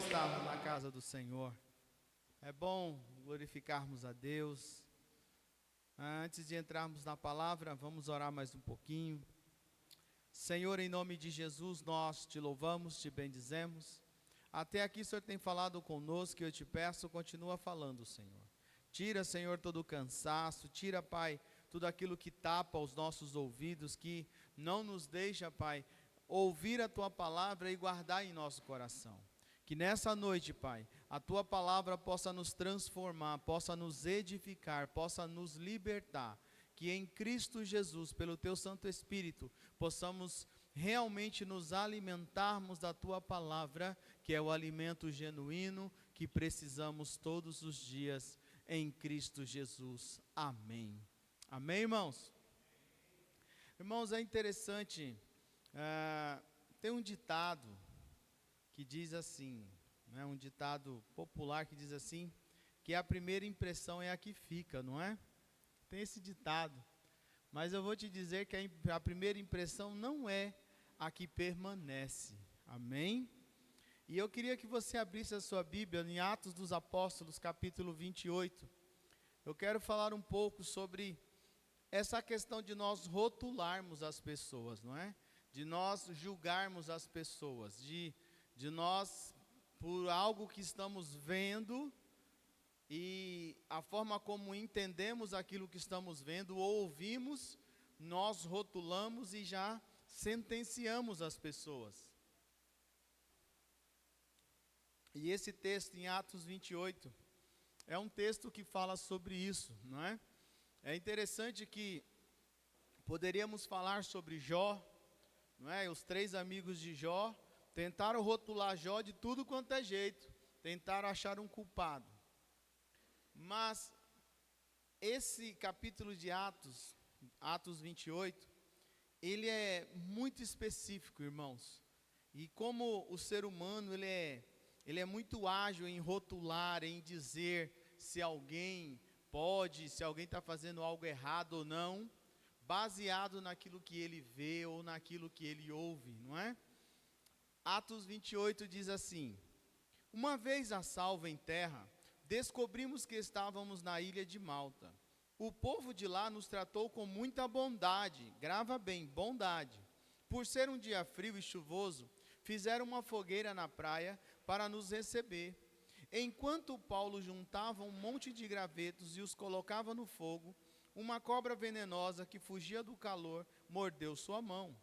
estarmos na casa do Senhor. É bom glorificarmos a Deus. Antes de entrarmos na palavra, vamos orar mais um pouquinho. Senhor, em nome de Jesus, nós te louvamos, te bendizemos. Até aqui o Senhor tem falado conosco e eu te peço, continua falando, Senhor. Tira, Senhor, todo o cansaço, tira, Pai, tudo aquilo que tapa os nossos ouvidos, que não nos deixa, Pai, ouvir a Tua palavra e guardar em nosso coração. Que nessa noite, Pai, a Tua palavra possa nos transformar, possa nos edificar, possa nos libertar. Que em Cristo Jesus, pelo Teu Santo Espírito, possamos realmente nos alimentarmos da Tua palavra, que é o alimento genuíno que precisamos todos os dias em Cristo Jesus. Amém. Amém, irmãos? Irmãos, é interessante, tem um ditado que diz assim, né, um ditado popular que diz assim, que a primeira impressão é a que fica, não é? Tem esse ditado, mas eu vou te dizer que a primeira impressão não é a que permanece, amém? E eu queria que você abrisse a sua Bíblia em Atos dos Apóstolos, capítulo 28, eu quero falar um pouco sobre essa questão de nós rotularmos as pessoas, não é? De nós julgarmos as pessoas, de nós, por algo que estamos vendo, e a forma como entendemos aquilo que estamos vendo ou ouvimos, nós rotulamos e já sentenciamos as pessoas. E esse texto em Atos 28 é um texto que fala sobre isso, não é? É interessante que poderíamos falar sobre Jó, não é? Os três amigos de Jó tentaram rotular Jó de tudo quanto é jeito, tentaram achar um culpado. Mas esse capítulo de Atos 28, ele é muito específico, irmãos. E como o ser humano, ele é muito ágil em rotular, em dizer se alguém pode, se alguém está fazendo algo errado ou não, baseado naquilo que ele vê ou naquilo que ele ouve, não é? Atos 28 diz assim: uma vez a salvo em terra, descobrimos que estávamos na ilha de Malta. O povo de lá nos tratou com muita bondade, grava bem, bondade. Por ser um dia frio e chuvoso, fizeram uma fogueira na praia para nos receber. Enquanto Paulo juntava um monte de gravetos e os colocava no fogo, uma cobra venenosa que fugia do calor mordeu sua mão.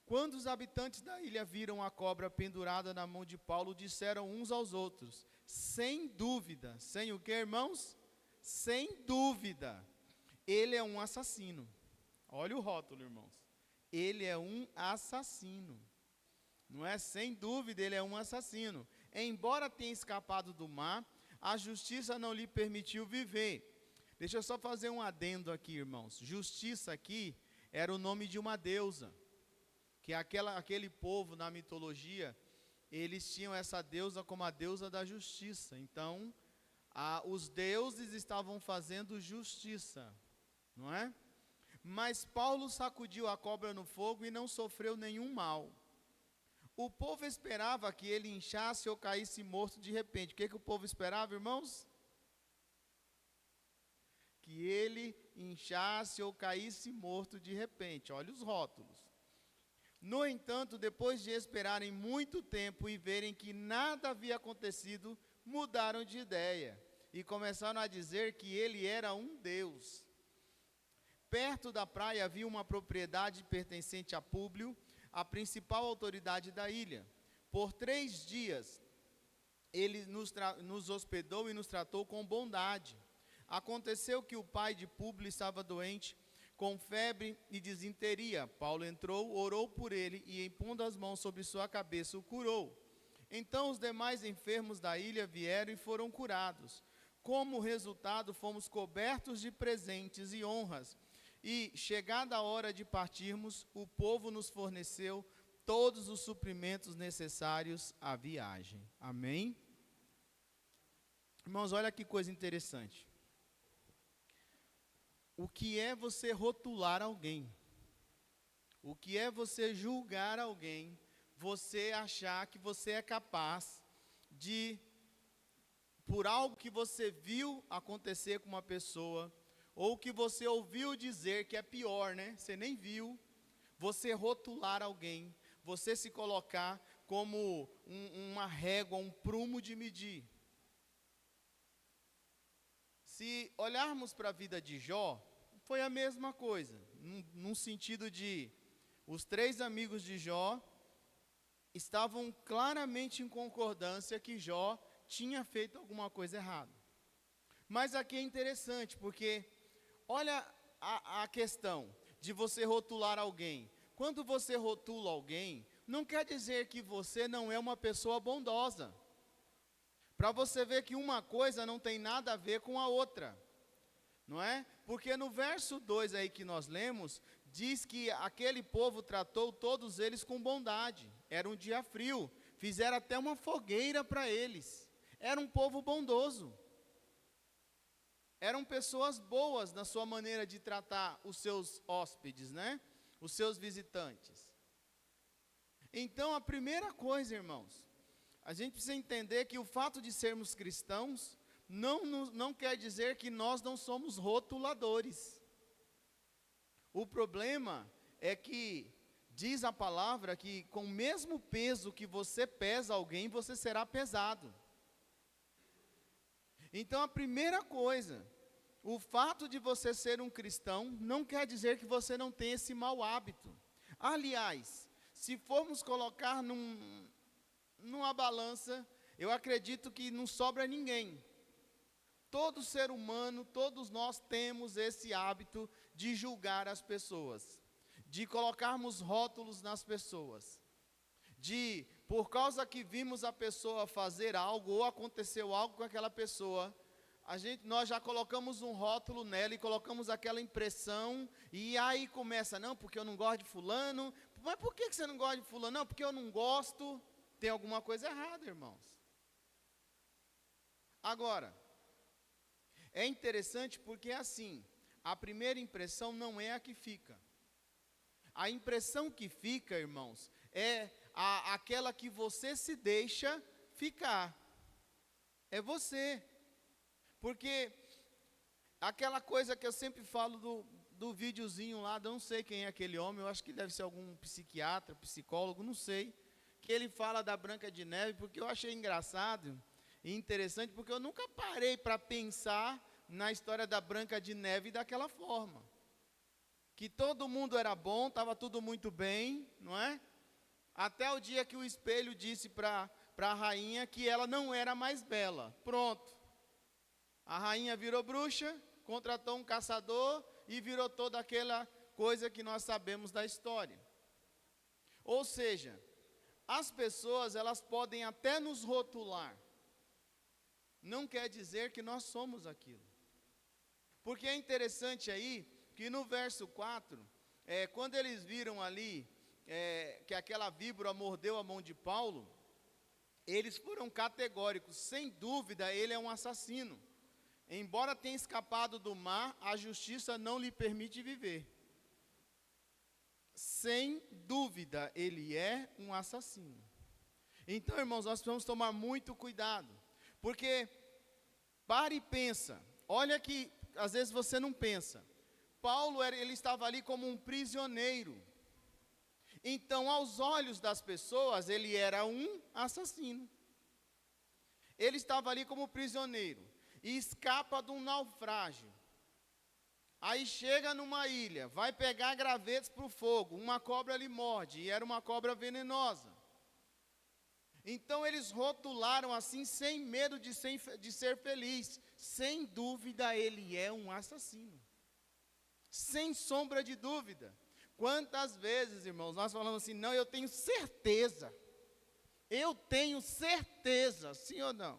Quando os habitantes da ilha viram a cobra pendurada na mão de Paulo, disseram uns aos outros, sem dúvida, sem o que, irmãos? Sem dúvida, ele é um assassino. Olha o rótulo, irmãos. Ele é um assassino. Não é? Sem dúvida, ele é um assassino. Embora tenha escapado do mar, a justiça não lhe permitiu viver. Deixa eu só fazer um adendo aqui, irmãos. Justiça aqui era o nome de uma deusa. Que aquele povo na mitologia, eles tinham essa deusa como a deusa da justiça. Então, os deuses estavam fazendo justiça, não é? Mas Paulo sacudiu a cobra no fogo e não sofreu nenhum mal. O povo esperava que ele inchasse ou caísse morto de repente. O que o povo esperava, irmãos? Que ele inchasse ou caísse morto de repente. Olha os rótulos. No entanto, depois de esperarem muito tempo e verem que nada havia acontecido, mudaram de ideia e começaram a dizer que ele era um deus. Perto da praia havia uma propriedade pertencente a Públio, a principal autoridade da ilha. Por 3 dias, ele nos hospedou e nos tratou com bondade. Aconteceu que o pai de Públio estava doente, com febre e disenteria. Paulo entrou, orou por ele e, impondo as mãos sobre sua cabeça, o curou. Então os demais enfermos da ilha vieram e foram curados. Como resultado, fomos cobertos de presentes e honras. E, chegada a hora de partirmos, o povo nos forneceu todos os suprimentos necessários à viagem. Amém? Irmãos, olha que coisa interessante. O que é você rotular alguém? O que é você julgar alguém? Você achar que você é capaz de por algo que você viu acontecer com uma pessoa, ou que você ouviu dizer que é pior, né? Você nem viu, você rotular alguém, você se colocar como uma régua, um prumo de medir. Se olharmos para a vida de Jó, foi a mesma coisa, num sentido de, os 3 amigos de Jó estavam claramente em concordância que Jó tinha feito alguma coisa errada. Mas aqui é interessante, porque olha a questão de você rotular alguém. Quando você rotula alguém, não quer dizer que você não é uma pessoa bondosa. Para você ver que uma coisa não tem nada a ver com a outra, não é? Porque no verso 2 aí que nós lemos, diz que aquele povo tratou todos eles com bondade. Era um dia frio, fizeram até uma fogueira para eles. Era um povo bondoso. Eram pessoas boas na sua maneira de tratar os seus hóspedes, né? Os seus visitantes. Então, a primeira coisa, irmãos, a gente precisa entender que o fato de sermos cristãos não quer dizer que nós não somos rotuladores. O problema é que diz a palavra que com o mesmo peso que você pesa alguém, você será pesado. Então a primeira coisa, o fato de você ser um cristão não quer dizer que você não tem esse mau hábito. Aliás, se formos colocar numa balança, eu acredito que não sobra ninguém. Todo ser humano, todos nós temos esse hábito de julgar as pessoas, de colocarmos rótulos nas pessoas, de, por causa que vimos a pessoa fazer algo, ou aconteceu algo com aquela pessoa, nós já colocamos um rótulo nela e colocamos aquela impressão, e aí começa, não, porque eu não gosto de fulano. Mas por que você não gosta de fulano? Não, porque eu não gosto. Tem alguma coisa errada, irmãos. Agora, é interessante porque assim, a primeira impressão não é a que fica. A impressão que fica, irmãos, é aquela que você se deixa ficar. É você. Porque aquela coisa que eu sempre falo do videozinho lá, eu não sei quem é aquele homem, eu acho que deve ser algum psiquiatra, psicólogo, não sei, que ele fala da Branca de Neve, porque eu achei engraçado e interessante, porque eu nunca parei para pensar na história da Branca de Neve daquela forma. Que todo mundo era bom, estava tudo muito bem, não é? Até o dia que o espelho disse para a rainha que ela não era mais bela. Pronto. A rainha virou bruxa, contratou um caçador e virou toda aquela coisa que nós sabemos da história. Ou seja, as pessoas, elas podem até nos rotular. Não quer dizer que nós somos aquilo. Porque é interessante aí, que no verso 4, quando eles viram ali, que aquela víbora mordeu a mão de Paulo, eles foram categóricos, sem dúvida ele é um assassino. Embora tenha escapado do mar, a justiça não lhe permite viver. Sem dúvida, ele é um assassino. Então, irmãos, nós precisamos tomar muito cuidado. Porque, para e pensa. Olha que, às vezes você não pensa. Paulo, ele estava ali como um prisioneiro. Então, aos olhos das pessoas, ele era um assassino. Ele estava ali como prisioneiro. E escapa de um naufrágio. Aí chega numa ilha, vai pegar gravetos para o fogo, uma cobra lhe morde, e era uma cobra venenosa. Então eles rotularam assim, sem medo de ser feliz. Sem dúvida ele é um assassino. Sem sombra de dúvida. Quantas vezes, irmãos, nós falamos assim, não, eu tenho certeza. Eu tenho certeza, sim ou não?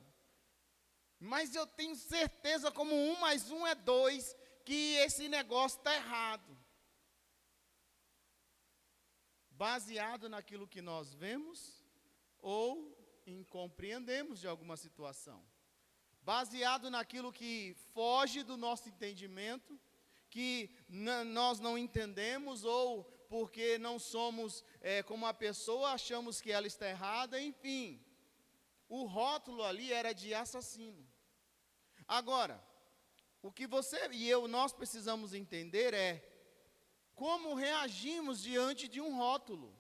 Mas eu tenho certeza, como 1 mais 1 é 2, que esse negócio está errado. Baseado naquilo que nós vemos ou incompreendemos de alguma situação. Baseado naquilo que foge do nosso entendimento, que nós não entendemos, ou porque não somos como a pessoa, achamos que ela está errada, enfim. O rótulo ali era de assassino. Agora, o que você e eu, nós precisamos entender é como reagimos diante de um rótulo.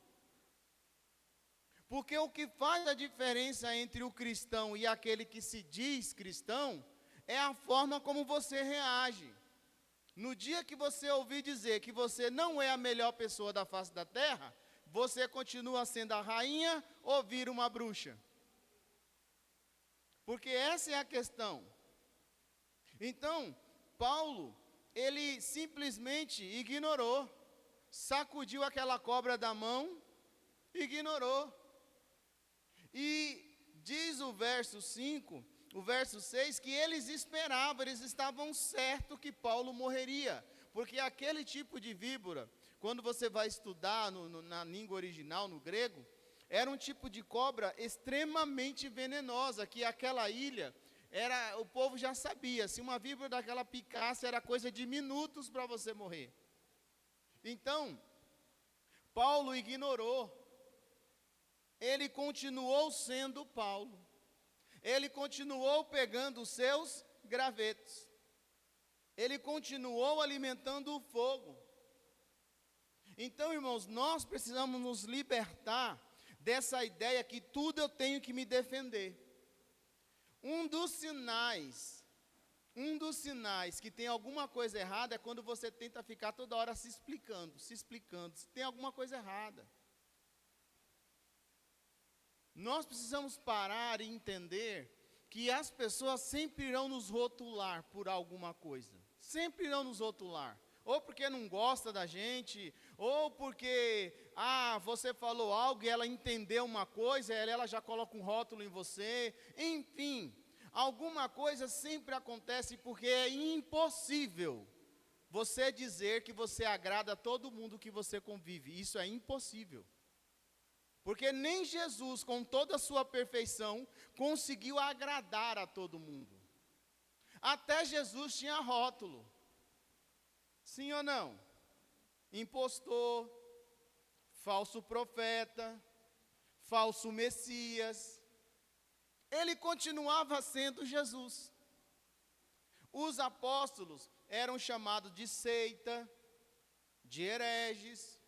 Porque o que faz a diferença entre o cristão e aquele que se diz cristão é a forma como você reage. No dia que você ouvir dizer que você não é a melhor pessoa da face da terra, você continua sendo a rainha ou vira uma bruxa? Porque essa é a questão. Então, Paulo, ele simplesmente ignorou, sacudiu aquela cobra da mão, ignorou. E diz o verso 5, o verso 6, que eles esperavam, eles estavam certos que Paulo morreria. Porque aquele tipo de víbora, quando você vai estudar na língua original, no grego, era um tipo de cobra extremamente venenosa, que aquela ilha, o povo já sabia, se uma víbora daquela picasse, era coisa de minutos para você morrer. Então, Paulo ignorou, ele continuou sendo Paulo, ele continuou pegando os seus gravetos, ele continuou alimentando o fogo. Então, irmãos, nós precisamos nos libertar dessa ideia que tudo eu tenho que me defender. Um dos sinais que tem alguma coisa errada é quando você tenta ficar toda hora se explicando, se tem alguma coisa errada. Nós precisamos parar e entender que as pessoas sempre irão nos rotular por alguma coisa. Sempre irão nos rotular. Ou porque não gosta da gente, ou porque, você falou algo e ela entendeu uma coisa, ela já coloca um rótulo em você. Enfim, alguma coisa sempre acontece porque é impossível você dizer que você agrada a todo mundo que você convive. Isso é impossível. Porque nem Jesus, com toda a sua perfeição, conseguiu agradar a todo mundo. Até Jesus tinha rótulo. Sim ou não? Impostor, falso profeta, falso Messias. Ele continuava sendo Jesus. Os apóstolos eram chamados de seita, de hereges,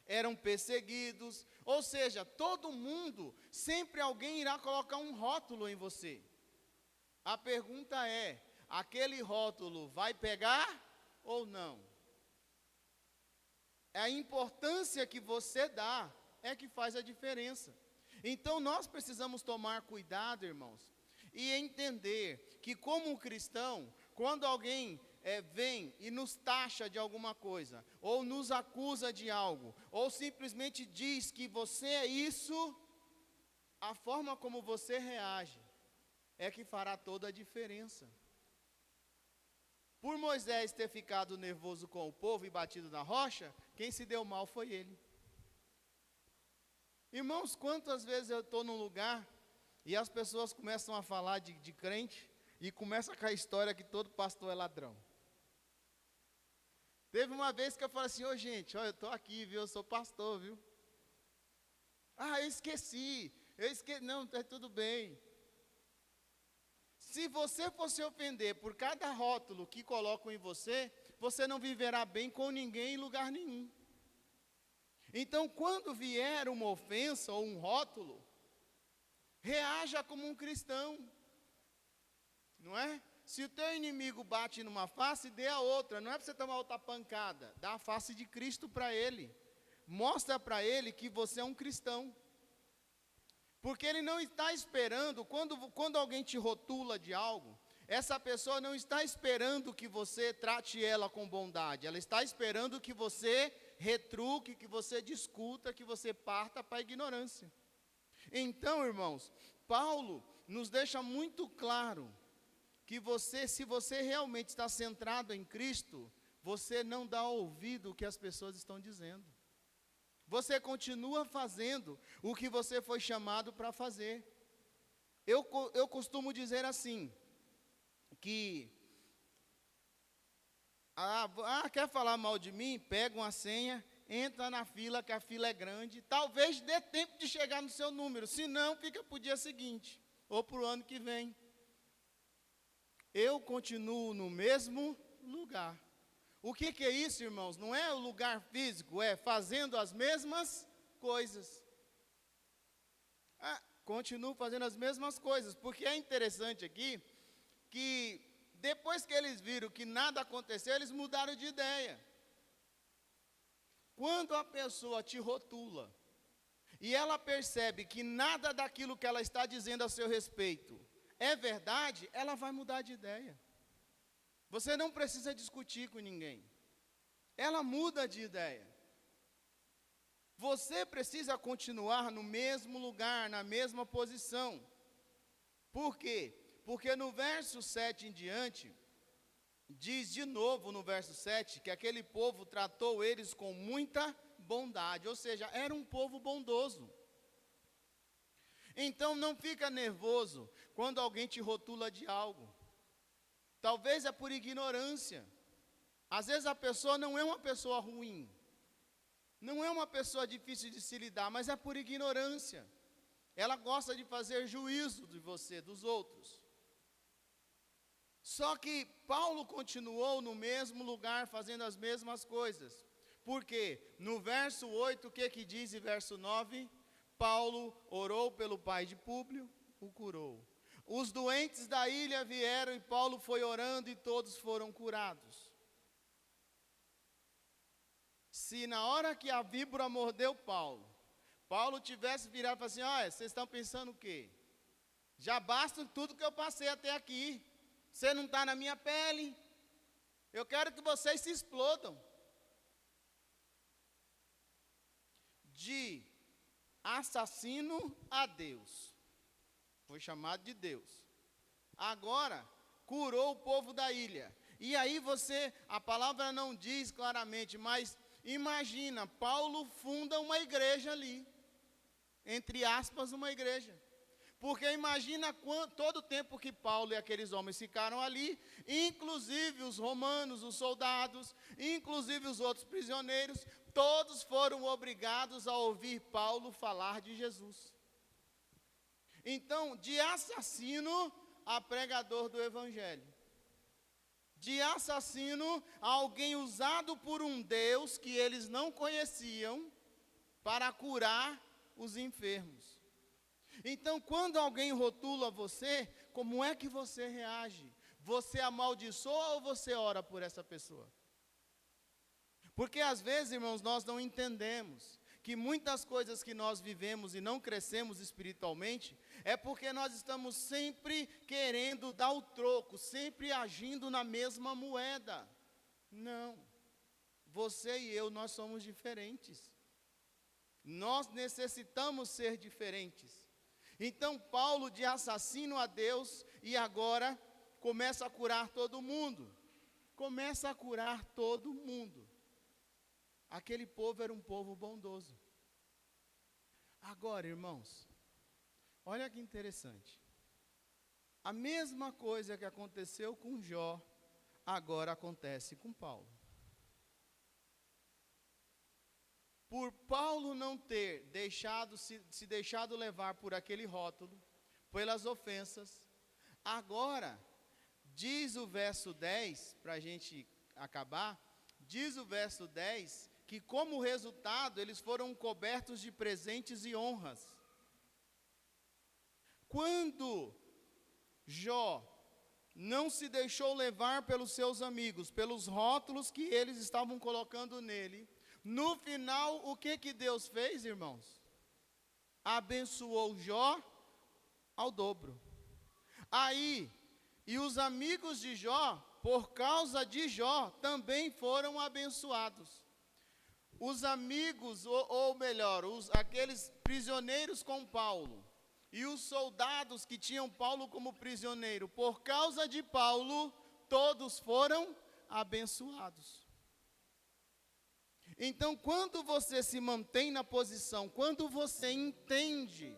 eram perseguidos. Ou seja, todo mundo, sempre alguém irá colocar um rótulo em você. A pergunta é, aquele rótulo vai pegar ou não? A importância que você dá é que faz a diferença. Então nós precisamos tomar cuidado, irmãos, e entender que como cristão, quando alguém vem e nos taxa de alguma coisa, ou nos acusa de algo, ou simplesmente diz que você é isso, a forma como você reage é que fará toda a diferença. Por Moisés ter ficado nervoso com o povo e batido na rocha, quem se deu mal foi ele. Irmãos, quantas vezes eu estou num lugar e as pessoas começam a falar de crente e começa com a história que todo pastor é ladrão. Teve uma vez que eu falei assim, gente, eu estou aqui, viu, eu sou pastor, viu. Eu esqueci, não, é tudo bem. Se você for se ofender por cada rótulo que colocam em você, você não viverá bem com ninguém em lugar nenhum. Então, quando vier uma ofensa ou um rótulo, reaja como um cristão, não é? Se o teu inimigo bate numa face, dê a outra, não é para você tomar outra pancada, dá a face de Cristo para ele, mostra para ele que você é um cristão. Porque ele não está esperando, quando alguém te rotula de algo, essa pessoa não está esperando que você trate ela com bondade, ela está esperando que você retruque, que você discuta, que você parta para a ignorância. Então, irmãos, Paulo nos deixa muito claro que se você realmente está centrado em Cristo, você não dá ouvido ao que as pessoas estão dizendo. Você continua fazendo o que você foi chamado para fazer. Eu costumo dizer assim, que, quer falar mal de mim? Pega uma senha, entra na fila, que a fila é grande, talvez dê tempo de chegar no seu número, se não, fica para o dia seguinte. ou para o ano que vem. Eu continuo no mesmo lugar. O que é isso, irmãos? Não é o lugar físico, é fazendo as mesmas coisas. Continuo fazendo as mesmas coisas, porque é interessante aqui, que depois que eles viram que nada aconteceu, eles mudaram de ideia. Quando a pessoa te rotula, e ela percebe que nada daquilo que ela está dizendo a seu respeito é verdade, ela vai mudar de ideia. Você não precisa discutir com ninguém. Ela muda de ideia. Você precisa continuar no mesmo lugar, na mesma posição. Por quê? Porque no verso 7 em diante, diz de novo no verso 7, que aquele povo tratou eles com muita bondade, ou seja, era um povo bondoso. Então não fica nervoso quando alguém te rotula de algo. Talvez é por ignorância. Às vezes a pessoa não é uma pessoa ruim, não é uma pessoa difícil de se lidar, mas é por ignorância. Ela gosta de fazer juízo de você, dos outros. Só que Paulo continuou no mesmo lugar, fazendo as mesmas coisas. Por quê? No verso 8, o que diz em verso 9? Paulo orou pelo pai de Públio, o curou. Os doentes da ilha vieram e Paulo foi orando e todos foram curados. Se na hora que a víbora mordeu Paulo tivesse virado e falado assim, olha, vocês estão pensando o quê? Já basta tudo que eu passei até aqui. Você não está na minha pele. Eu quero que vocês se explodam. De assassino a Deus. Foi chamado de Deus. Agora, curou o povo da ilha. E aí a palavra não diz claramente, mas imagina, Paulo funda uma igreja ali. Entre aspas, uma igreja. Porque imagina todo o tempo que Paulo e aqueles homens ficaram ali, inclusive os romanos, os soldados, inclusive os outros prisioneiros, todos foram obrigados a ouvir Paulo falar de Jesus. Então, de assassino a pregador do evangelho. De assassino a alguém usado por um Deus que eles não conheciam para curar os enfermos. Então, quando alguém rotula você, como é que você reage? Você amaldiçoa ou você ora por essa pessoa? Porque às vezes, irmãos, nós não entendemos que muitas coisas que nós vivemos e não crescemos espiritualmente, é porque nós estamos sempre querendo dar o troco, sempre agindo na mesma moeda. Não. Você e eu, nós somos diferentes. Nós necessitamos ser diferentes. Então, Paulo, de assassino a Deus, e agora começa a curar todo mundo. Começa a curar todo mundo. Aquele povo era um povo bondoso. Agora, irmãos, olha que interessante. A mesma coisa que aconteceu com Jó, agora acontece com Paulo. Por Paulo não ter se deixado levar por aquele rótulo, pelas ofensas, agora, diz o verso 10, para a gente acabar, diz o verso 10, que como resultado eles foram cobertos de presentes e honras. Quando Jó não se deixou levar pelos seus amigos, pelos rótulos que eles estavam colocando nele, no final, o que Deus fez, irmãos? Abençoou Jó ao dobro. Aí, e os amigos de Jó, por causa de Jó, também foram abençoados. Os amigos, ou melhor, aqueles prisioneiros com Paulo, e os soldados que tinham Paulo como prisioneiro, por causa de Paulo, todos foram abençoados. Então, quando você se mantém na posição, quando você entende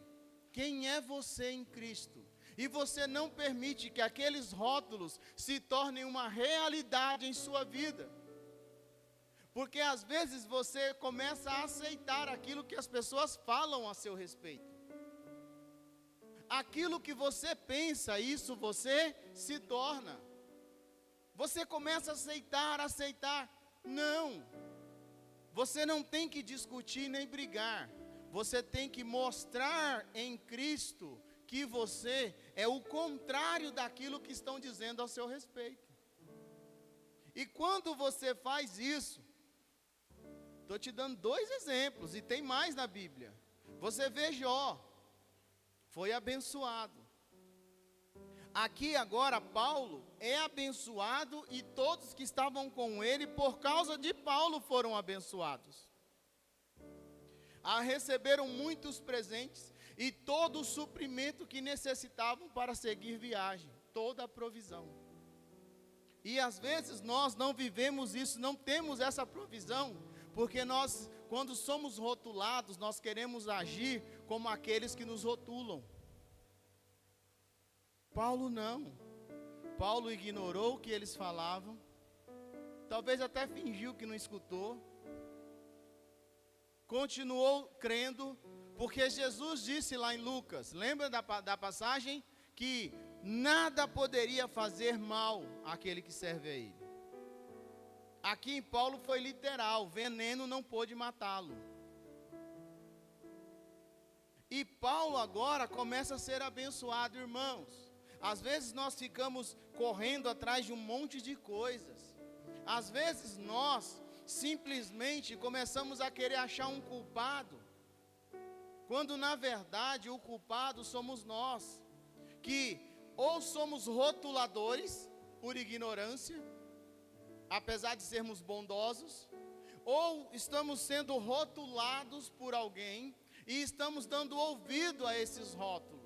quem é você em Cristo, e você não permite que aqueles rótulos se tornem uma realidade em sua vida, porque às vezes você começa a aceitar aquilo que as pessoas falam a seu respeito. aquilo que você pensa, isso você se torna. Você começa a aceitar. Não. Você não tem que discutir nem brigar. Você tem que mostrar em Cristo que você é o contrário daquilo que estão dizendo ao seu respeito. E quando você faz isso, estou te dando 2 exemplos, e tem mais na Bíblia. Você vê Jó, foi abençoado. Aqui agora Paulo é abençoado, e todos que estavam com ele, por causa de Paulo, foram abençoados. Receberam muitos presentes e todo o suprimento que necessitavam para seguir viagem, toda a provisão. E às vezes nós não vivemos isso, não temos essa provisão, porque nós, quando somos rotulados, nós queremos agir como aqueles que nos rotulam. Paulo não. Paulo ignorou o que eles falavam, talvez até fingiu que não escutou, continuou crendo, porque Jesus disse lá em Lucas, lembra da passagem? Que nada poderia fazer mal àquele que serve a ele. Aqui em Paulo foi literal, veneno não pôde matá-lo. E Paulo agora começa a ser abençoado, irmãos. Às vezes nós ficamos correndo atrás de um monte de coisas. Às vezes nós simplesmente começamos a querer achar um culpado, quando na verdade o culpado somos nós, que ou somos rotuladores por ignorância, apesar de sermos bondosos, ou estamos sendo rotulados por alguém e estamos dando ouvido a esses rótulos.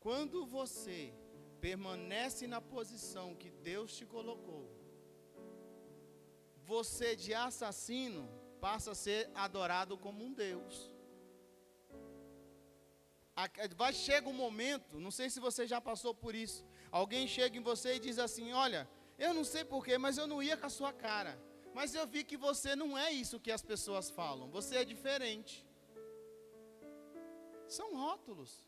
Quando você permanece na posição que Deus te colocou, você de assassino passa a ser adorado como um Deus. Chega um momento, não sei se você já passou por isso, alguém chega em você e diz assim: olha, eu não sei porquê, mas eu não ia com a sua cara, mas eu vi que você não é isso que as pessoas falam, você é diferente. São rótulos.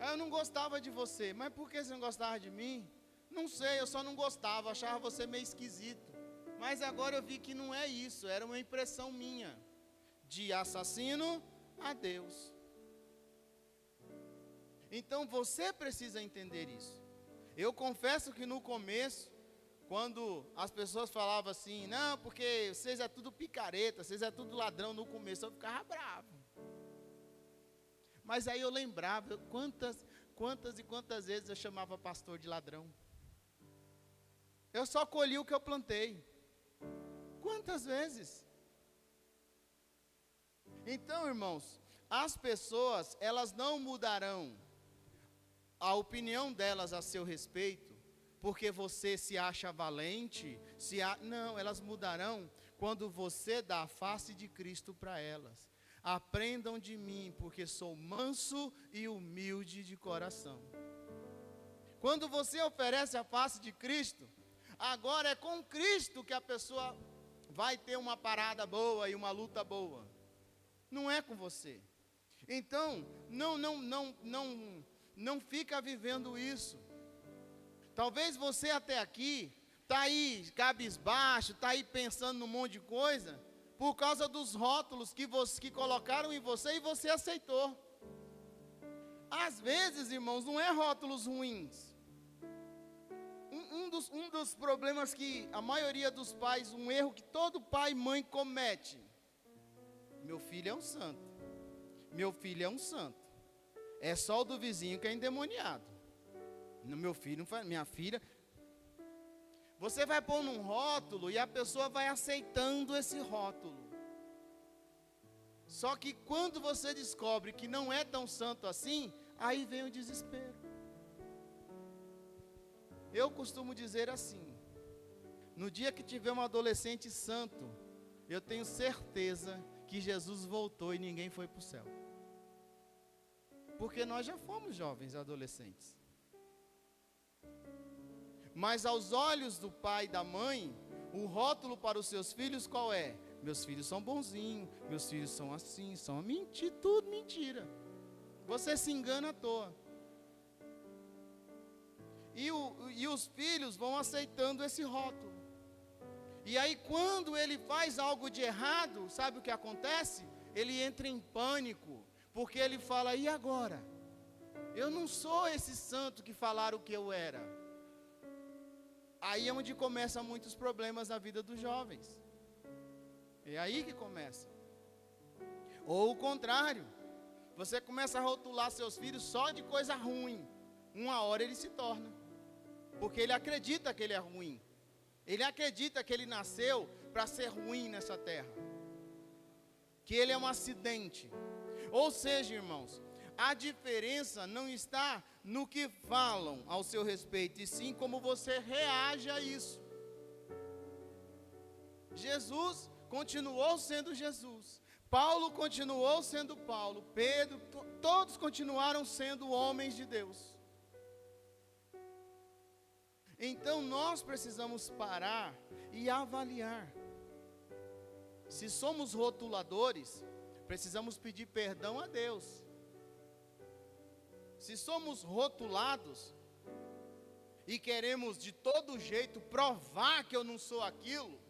Eu não gostava de você, mas por que você não gostava de mim? Não sei, eu só não gostava, achava você meio esquisito. Mas agora eu vi que não é isso, era uma impressão minha, de assassino a Deus. Então você precisa entender isso. Eu confesso que no começo, quando as pessoas falavam assim, não, porque vocês é tudo picareta, vocês é tudo ladrão, no começo eu ficava bravo. Mas aí eu lembrava quantas vezes eu chamava pastor de ladrão. Eu só colhi o que eu plantei. Quantas vezes? Então, irmãos, as pessoas, elas não mudarão a opinião delas a seu respeito, porque você se acha valente, não, elas mudarão quando você dá a face de Cristo para elas. Aprendam de mim, porque sou manso e humilde de coração. Quando você oferece a face de Cristo, agora é com Cristo que a pessoa vai ter uma parada boa e uma luta boa. Não é com você. Então, não fica vivendo isso. Talvez você até aqui está aí cabisbaixo, está aí pensando num monte de coisa, por causa dos rótulos que colocaram em você e você aceitou. Às vezes, irmãos, não é rótulos ruins. Um dos problemas que a maioria dos pais, um erro que todo pai e mãe comete: meu filho é um santo, meu filho é um santo, é só o do vizinho que é endemoniado. Meu filho, minha filha. Você vai pôr num rótulo e a pessoa vai aceitando esse rótulo. Só que quando você descobre que não é tão santo assim, aí vem o desespero. Eu costumo dizer assim: no dia que tiver um adolescente santo, eu tenho certeza que Jesus voltou e ninguém foi para o céu. Porque nós já fomos jovens adolescentes. Mas aos olhos do pai e da mãe, o rótulo para os seus filhos qual é? Meus filhos são bonzinhos, meus filhos são assim, são mentira, tudo mentira. Você se engana à toa. E os filhos vão aceitando esse rótulo. E aí quando ele faz algo de errado, sabe o que acontece? Ele entra em pânico, porque ele fala, e agora? Eu não sou esse santo que falaram que eu era. Aí é onde começam muitos problemas na vida dos jovens. É aí que começa. Ou o contrário, você começa a rotular seus filhos só de coisa ruim. Uma hora ele se torna, porque ele acredita que ele é ruim. Ele acredita que ele nasceu para ser ruim nessa terra, que ele é um acidente. Ou seja, irmãos, a diferença não está no que falam ao seu respeito, e sim como você reage a isso. Jesus continuou sendo Jesus, Paulo continuou sendo Paulo, Pedro, todos continuaram sendo homens de Deus. Então nós precisamos parar e avaliar. Se somos rotuladores, precisamos pedir perdão a Deus. Se somos rotulados e queremos de todo jeito provar que eu não sou aquilo,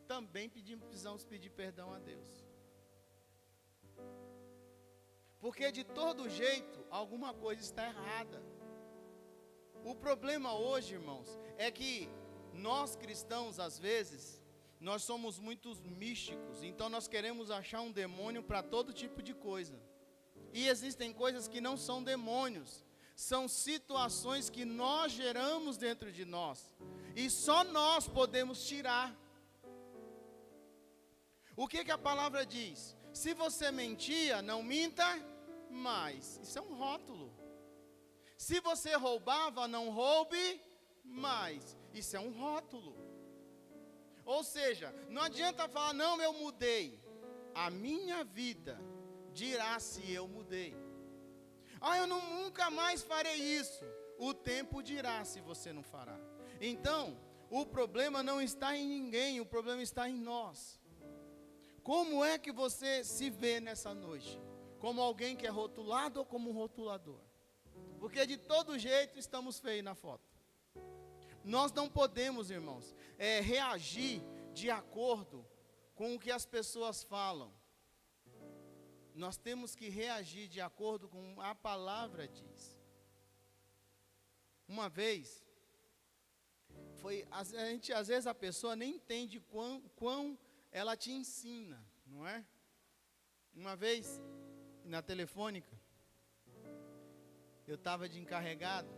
também precisamos pedir perdão a Deus. Porque de todo jeito, alguma coisa está errada. O problema hoje, irmãos, é que nós cristãos, às vezes, nós somos muito místicos. Então nós queremos achar um demônio para todo tipo de coisa. E existem coisas que não são demônios. São situações que nós geramos dentro de nós. E só nós podemos tirar. O que a palavra diz? Se você mentia, não minta mais. Isso é um rótulo. Se você roubava, não roube mais. Isso é um rótulo. Ou seja, não adianta falar, não, eu mudei. A minha vida dirá se eu mudei. Eu nunca mais farei isso. O tempo dirá se você não fará. Então, o problema não está em ninguém, o problema está em nós. Como é que você se vê nessa noite? Como alguém que é rotulado ou como um rotulador? Porque de todo jeito estamos feios na foto. Nós não podemos, irmãos, reagir de acordo com o que as pessoas falam. Nós temos que reagir de acordo com a palavra diz. Uma vez, às vezes a pessoa nem entende quão ela te ensina, não é? Uma vez, na telefônica, eu estava de encarregado,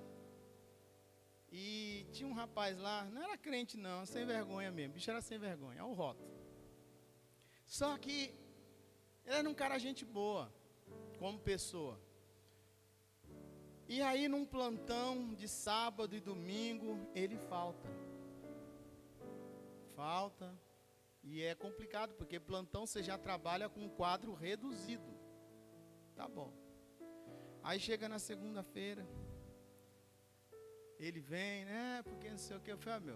e tinha um rapaz lá, não era crente não, sem vergonha mesmo, o bicho era sem vergonha, é o rótulo. Só que, ele era um cara gente boa, como pessoa. E aí num plantão de sábado e domingo, ele falta. E é complicado, porque plantão você já trabalha com um quadro reduzido. Tá bom. Aí chega na segunda-feira, ele vem, né, porque não sei o que. Eu falei,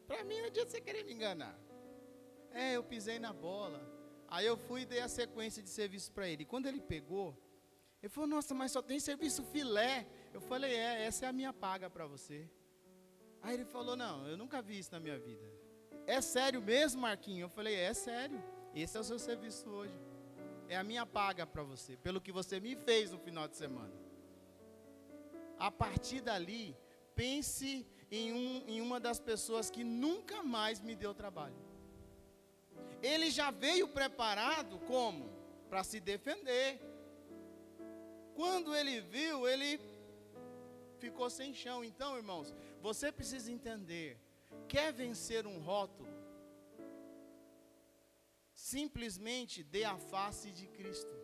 pra mim não adianta você querer me enganar. Eu pisei na bola. Aí eu fui e dei a sequência de serviço para ele. E quando ele pegou, ele falou, nossa, mas só tem serviço filé. Eu falei, essa é a minha paga para você. Aí ele falou, não, eu nunca vi isso na minha vida. É sério mesmo, Marquinhos? Eu falei, é sério. Esse é o seu serviço hoje. É a minha paga para você, pelo que você me fez no final de semana. A partir dali, pense em uma das pessoas que nunca mais me deu trabalho. Ele já veio preparado como? Para se defender. Quando ele viu, ele ficou sem chão. Então, irmãos, você precisa entender, quer vencer um rótulo? Simplesmente dê a face de Cristo.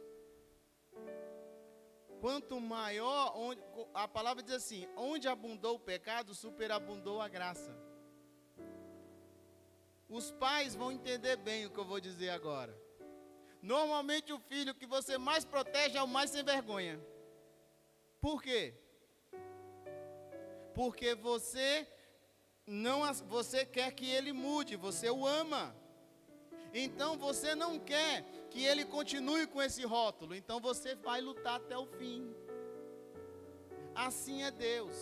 Quanto maior, a palavra diz assim, onde abundou o pecado, superabundou a graça. Os pais vão entender bem o que eu vou dizer agora. Normalmente o filho que você mais protege é o mais sem vergonha. Por quê? Porque você quer que ele mude, você o ama. Então você não quer que ele continue com esse rótulo, então você vai lutar até o fim. Assim é Deus.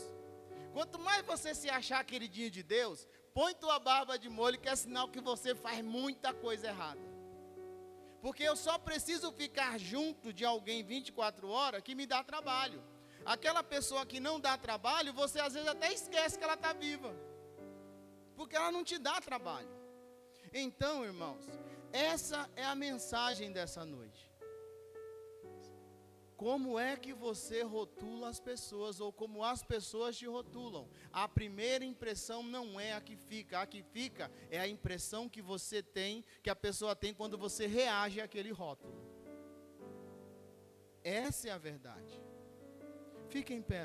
Quanto mais você se achar queridinho de Deus, põe tua barba de molho, que é sinal que você faz muita coisa errada. Porque eu só preciso ficar junto de alguém 24 horas que me dá trabalho. Aquela pessoa que não dá trabalho, você às vezes até esquece que ela está viva. Porque ela não te dá trabalho. Então, irmãos, essa é a mensagem dessa noite. Como é que você rotula as pessoas, ou como as pessoas te rotulam? A primeira impressão não é a que fica é a impressão que você tem, que a pessoa tem quando você reage àquele rótulo. Essa é a verdade. Fique em pé.